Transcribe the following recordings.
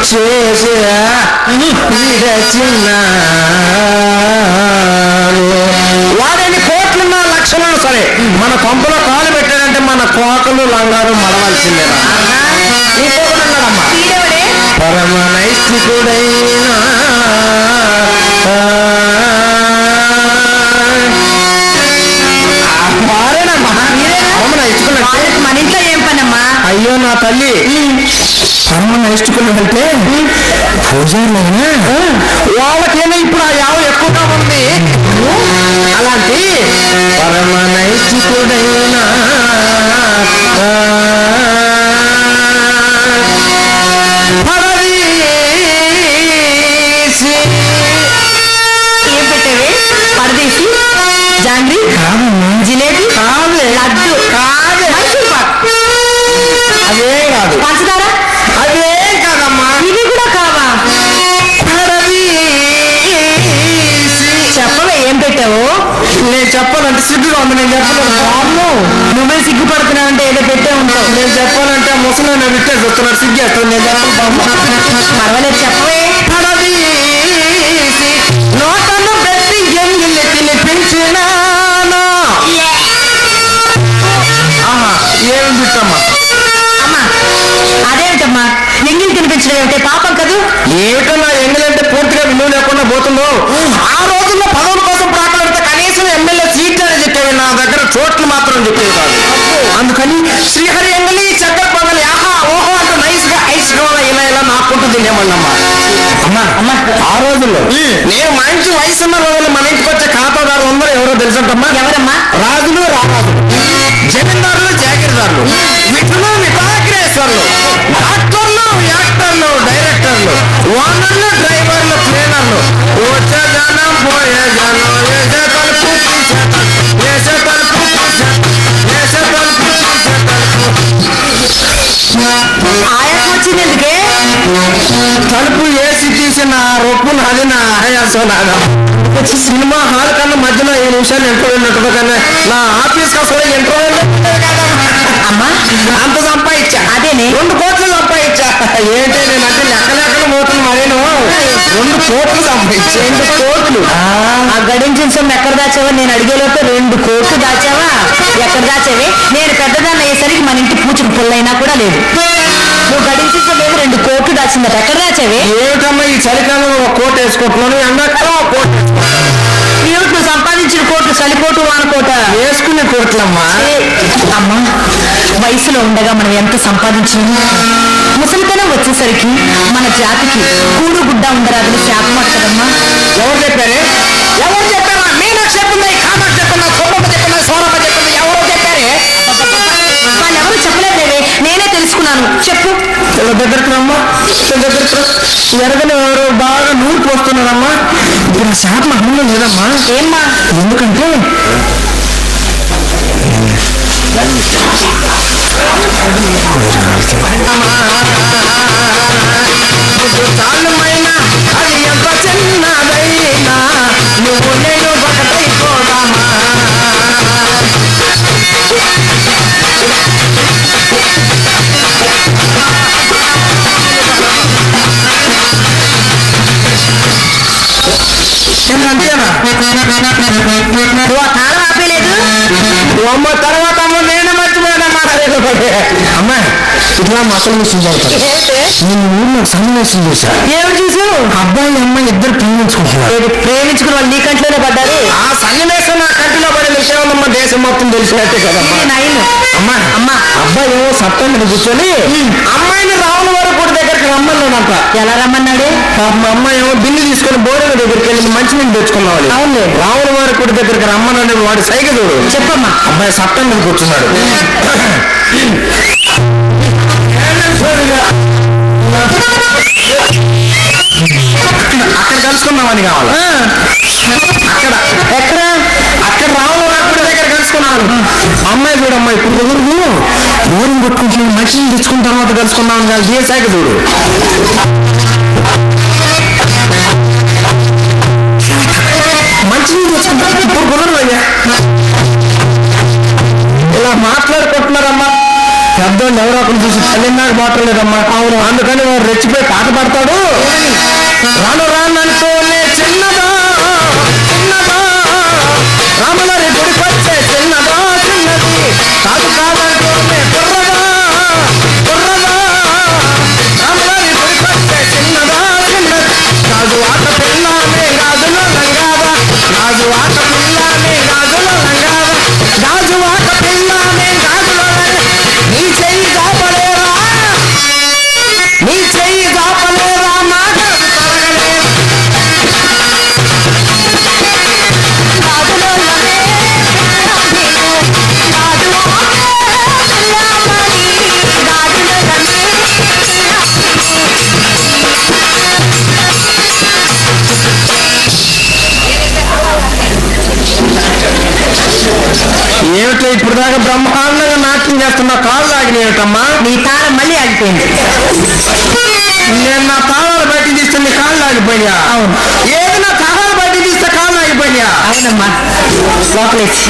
చేసి చిన్న వాడని కోట్లున్నా లక్షలున్నా సరే మన కొంపలో కాలు పెట్టాడంటే మన కోకలు లంగాలు మడవలసిందేనా. ఇంకొకడున్నాడమ్మా పరమ నైష్ఠికుడైనా మన ఇంట్లో ఏం పనమ్మా? అయ్యో నా తల్లి, పరమ నైష్ఠికులంటే పూజారులైనా వాళ్ళకైనా ఇప్పుడు ఆ యావ ఎక్కువగా ఉంది. అలాంటి పరమ నైష్ఠికుడైనా ఏం పెట్టేవి? పరదేశి, జాంగ్రీ, జిలేబీ, లడ్డు, అదే కాదు, పంచదార, అదే కాదమ్మా, ఇవి కూడా కావా? చెప్పవే ఏం పెట్టావు? నేను చెప్పాలంటే సిగ్గుగా ఉంది. నేను చెప్పలేను. నువ్వే సిగ్గుపడుతున్నావు అంటే ఏదో పెట్టే ఉంటావు. నేను చెప్పాలంటే ముసలి నేను విట్టేసి వస్తున్నాడు, సిగ్గేస్తాను. నేను పర్వాలేదు చెప్పవే. నోటను పెట్టి ఎంగిలి తినిపించినాను. ఏమి బిట్టమ్మా? అమ్మా అదేమిటమ్మా, ఎంగిలి తినిపించడం ఏమిటే పాపం కదూ? ఏమిటో నా ఎంగిలంటే పూర్తిగా విలువ లేకుండా పోతుందో. ఆ రోజుల్లో పదవుల కోసం ప్రాకలిస్తే కనీసం ఎమ్మెల్యే సీట్లు అని చెప్పేవి, నా దగ్గర చోట్లు మాత్రం చెప్పేవి కాదు. అందుకని శ్రీహరి ఎంగలి చక్కెర పొంగలి ఆహా ఓహో అంటూ నైస్ గా ఐస్ ఇలా ఇలా నాకుంటూ తినేమన్నమ్మా. అమ్మా అమ్మా ఆ రోజుల్లో నేను మంచి వయసు ఉన్న రోజుల్లో మన ఇంటికి వచ్చే ఖాతాదారు అందరూ ఎవరో తెలుసంటమ్మా? ఎవరమ్మా? రాజులు రారాజులు, జమీందారులు జాగీర్దారులు, విఠులు విఠాగ్రేశ్వర్లు, డాక్టర్లు యాక్టర్లు డైరెక్టర్లు, ఓనర్లు డ్రైవర్లు ట్రైనర్లు, వచ్చే జనం పోయే జనం, వేసే తలుపు వేసే తలుపు వేసే తలుపు ఆయాసం వచ్చింది ఎందుకే? తలుపు వేసి తీసిన రొప్పు నాది, నా ఆయాసం నాదా. సినిమా హాల్ కన్నా మధ్యలో 5 నిమిషాలు ఎంట్రో వెళ్ళినట్టు కానీ నా ఆఫీస్ అసలు ఎంట్రో అమ్మా అంత సంపాదించా. అదేనే 2 కోట్లు సంపాదించా. ఏంటి నేను అంటే లెక్కలెక్కల మోతులు మరేను 2 కోట్లు సంపాదించా. 2 కోట్లు. ఆ గడించిన సొమ్ము ఎక్కడ దాచావా? నేను అడిగేలోపు 2 కోట్లు దాచావా? ఎక్కడ దాచావే? నేను పెద్దదాన్ని అయ్యేసరికి మన ఇంటి పూచికి పుల్లైనా కూడా లేదు. నువ్వు గడించిన సొమ్ము 2 కోట్లు దాచిందట. ఎక్కడ దాచావే? ఏమిటమ్మా ఈ చలికాలంలో 1 కోట్ వేసుకుంటున్నాను, ఎండాకాలం 1 కోట్ ఏమిటి నువ్వు సంపాదించిన కోట్లు? చలికోటు వానకోట వేసుకునే కోట్లమ్మా. అమ్మా వయసులో ఉండగా మనం ఎంత సంపాదించినా ముసలితనం వచ్చేసరికి మన జాతికి కూడు గుడ్డ ఉండరాదని శాపం కదమ్మా. ఎవరు చెప్పారే? ఎవరు చెప్పారా? మీనాక్షి చెప్పింది, కామాక్షి చెప్పిందా, సోమమ్మ చెప్పిందా, సోరమ్మ చెప్పింది, ఎవరో చెప్పారే? వాళ్ళు ఎవరు చెప్పలేదేవే, నేనే తెలుసుకున్నాను. చెప్పు. ఇలా దగ్గరికి రమ్మా, దగ్గరికి ఎరగని ఎవరు బాగా నూరు పోస్తున్నారమ్మా. ఇప్పుడు శాపం అమల్లో లేదమ్మా. ఏమ్మా? ఎందుకంటే చాలుమైనా అది ఎంత చిన్నదైనా నువ్వు నేను ఒకటైపోదామా. అంతేనా? నువ్వు ఆ తాళం ఆపేలేదు. అమ్మ తర్వాత అమ్మ నేను మర్చిపోయాను మాట. అమ్మా ఇట్లా మసలు మిషన్ చదువుతాను. నేను ఊళ్ళో సన్నివేశం చూసా. ఏమిటి చూసావు? అబ్బాయి అమ్మాయి ఇద్దరు ప్రేమించుకుంటున్నారు. ప్రేమించుకుని వాళ్ళు నీ కంట్లోనే పడ్డారు. ఆ సన్నివేశం నా కంటిలో పడి విషయం దేశం మొత్తం తెలిసినట్టే కదమ్మా. అమ్మా అమ్మా అబ్బాయి ఏమో సత్తం మీద కూర్చొని అమ్మాయిని రావుల వారి కూడా దగ్గరికి రమ్మన్నాడంట. ఎలా రమ్మన్నాడు? మా అమ్మాయి ఏమో బిల్లు తీసుకొని బోర్డు దగ్గరికి వెళ్ళి మంచినీళ్ళు తెచ్చుకున్నాడు. అవును రావుల వారి కూడా దగ్గరికి రమ్మన్నాడు. వాడి సైగ చూడు. చెప్పమ్మా. అబ్బాయి సత్తం మీద కూర్చున్నాడు. అక్కడ కలుసుకున్నామని కావాలి. అక్కడ ఎక్కడ? అక్కడ రావుల వారి దగ్గర కలుసుకున్నాను. అమ్మాయి చూడమ్మా ఇప్పుడు కుదురు బోరింగ్ కొట్టుకుంటున్నాను, మంచినీళ్ళు తెచ్చుకున్న తర్వాత కలుసుకున్నాను కాదు. ఏ సైగ చూడు. మంచినీళ్ళు తెచ్చుకుంటాను ఇప్పుడు కుదరదు అయ్యా. ఇలా మాట్లాడుకుంటున్నారమ్మా. పెద్దోళ్ళు ఎవరో ఒకరు చూసి తల్లి నాకు మాట్లాడలేదమ్మా. అవును అందుకని వారు రెచ్చిపోయి పాట పాడతాడు. రాను రానంటూనే చిన్నదా చిన్నదా రాములరి గుడికొచ్చే చిన్నదా చిన్నది కాదు కాదంటూనే కుర్రదా కుర్రదా రాములరి గుడికొచ్చే చిన్నదా చిన్నది రాజు ఆట పిల్లానే గాజులో లంగాదా రాజు ఆట పిల్లానే గాజులో లంగాదా గాజు ఆట పిల్లానే గాజులో లంగా నీ చెయ్యి కాపలేరా నీ చెయ్యి కాపలేరా మా గాజు తరగలేరా ఏమిటో ఇప్పుడు దాకా బ్రహ్మాండంగా నాట్యం చేస్తున్నా కాళ్ళు ఆగినాయటమ్మా. నీ తాళం మళ్ళీ ఆగిపోయింది. నేను నా తాళాలు బయట తీస్తే నీ కాళ్ళు ఆగిపోయా. అవును. ఏది నా తాళాలు బయట తీస్తే కాళ్ళు ఆగిపోయా. అవునమ్మా, లోపలేసి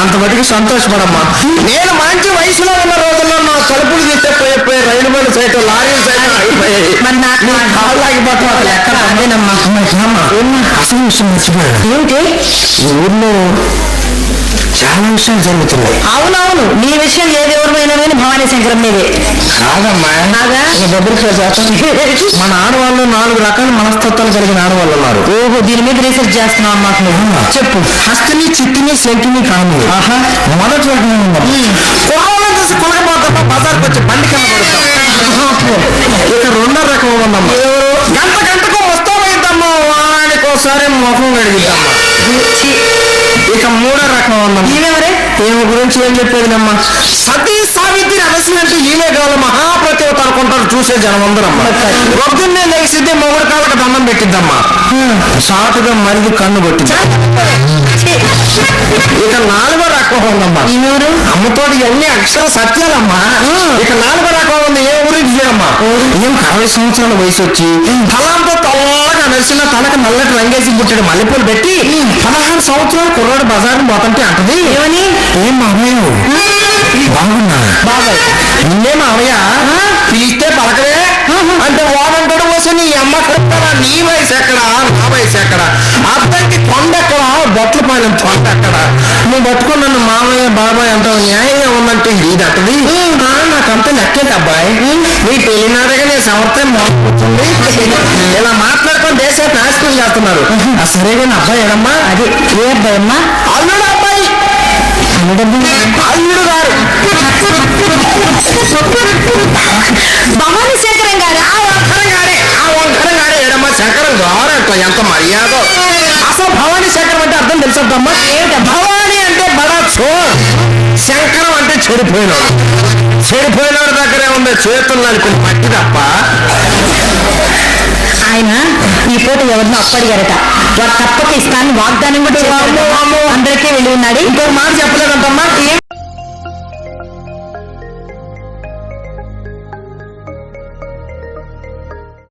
అంత బతికి సంతోషపడమ్మా. నేను మంచి వయసులో ఉన్న రోజుల్లో నా తలుపులు తీస్తే పోయి రైలు బండి సైతం లారీ సైతం ఆగిపోయాయి. మరి నాకు కాళ్ళు ఆగిపోతాం అసలు ఎక్కడ అదేనమ్మా. అసలు విషయం మర్చిపోయాను. ఏమిటి? ఈ ఊర్లో చాలా విషయాలు జరుగుతున్నాయి. అవునవును, నీ విషయం ఏ దేవుడమైనా కానీ భవానీ శంకరం మీదే కాదమ్మా. కాదా? మన ఆడవాళ్ళు 4 రకాల మనస్తత్వాలు కలిగిన ఆడవాళ్ళు ఉన్నారు. ఓహో, దీని మీద రీసెర్చ్ చేస్తున్నావు అన్నమాట నువ్వు. చెప్పు. హస్తిని చిట్టిని శంకిని కాని ఆహా, మొదటి రకం కుర్రాళ్ళని చూసి కులకపోతాం బజార్కి వచ్చి బండి కనబడతాం. ఇక 2వ రకం ఉందమ్మా. గంటకు వస్తామైద్దమ్మా వాడికోసారి ముఖం కడిగిద్దమ్మా. ఇక 3వ రకం ఉందమ్మా. ఈమెవరే? ఈమె గురించి ఏం చెప్పేదినమ్మా. సతీ సావిత్రి రహస్యం అంటే ఈమె కావాలి మహాప్రతివత అనుకుంటారు చూసే జనం అందరమ్మా. పొద్దున్నే లేచిద్దే మొగుడు కాళ్ళకి దండం పెట్టిద్దమ్మా. సాటుగా మరిది కన్ను కొట్టింది. ఇక 4వ రకం ఉందమ్మా. ఈమెవరు? అమ్మతోటి ఇవన్నీ అక్షర సత్యాలమ్మా. ఇక 4వ రకం ఉంది. ఏ ఊరికి చేయమ్మా. ఏం 60 సంవత్సరాల వయసు వచ్చి తలంతో తల్లగా నడిచిన తనకు నల్లటి రంగేసి పుట్టాడు మల్లెపూలు పెట్టి 16 సంవత్సరాలు కుర్రాడు బజార్ని పోతంటే అంటది. ఏమని? ఏం మామయ్య బాగున్నా బాబాయ్ నిన్నే మామయ్య పిలిస్తే పలకరే అంటే వాడంటాడు వస్తే నీ అమ్మ కడతారా నీ వయసు ఎక్కడా నా వయసు ఎక్కడా అబ్బాయికి కొండ ఎక్కడా బొట్ల పైన తొండ ఎక్కడ నువ్వు పట్టుకుని నన్ను మామయ్య బాబాయ్ అంటావు న్యాయంగా ఉందంటే ఇది అంటది. నాకంత లెక్కేది అబ్బాయి నీ పెళ్ళినాడగా నేను సంవత్సరం మోసపోతుంది ఇలా మాట్లాడుకొని దేశాన్ని నాశనం చేస్తున్నారు. సరే కానీ అబ్బాయి ఏడమ్మా. అది ఏ అబ్బాయి అమ్మా? అల్లుడు అబ్బాయి అల్లుడు గారు భవానీ శంకరం గారు. ఆ వంకరం గారే ఏడమ్మా. శంకరం గారు అంట ఎంత మర్యాద. అసలు భవానీ శంకరం అంటే అర్థం తెలుసమ్మా. భవానీ అంటే బడా చోర్, శంకరం అంటే చెడిపోయినాడు. చెడిపోయినాడు దగ్గరే ఉంది చేతుల్లో అనుకుని పట్టి తప్ప. ఆయన ఈ పూట ఎవరినో అప్పడిగారట. వాడు తప్పక ఇస్తాను వాగ్దానం కూడా అందరికీ వెళ్ళి ఉన్నాడు. ఇంకో మాట చెప్పలేదంటమ్మా. ఏం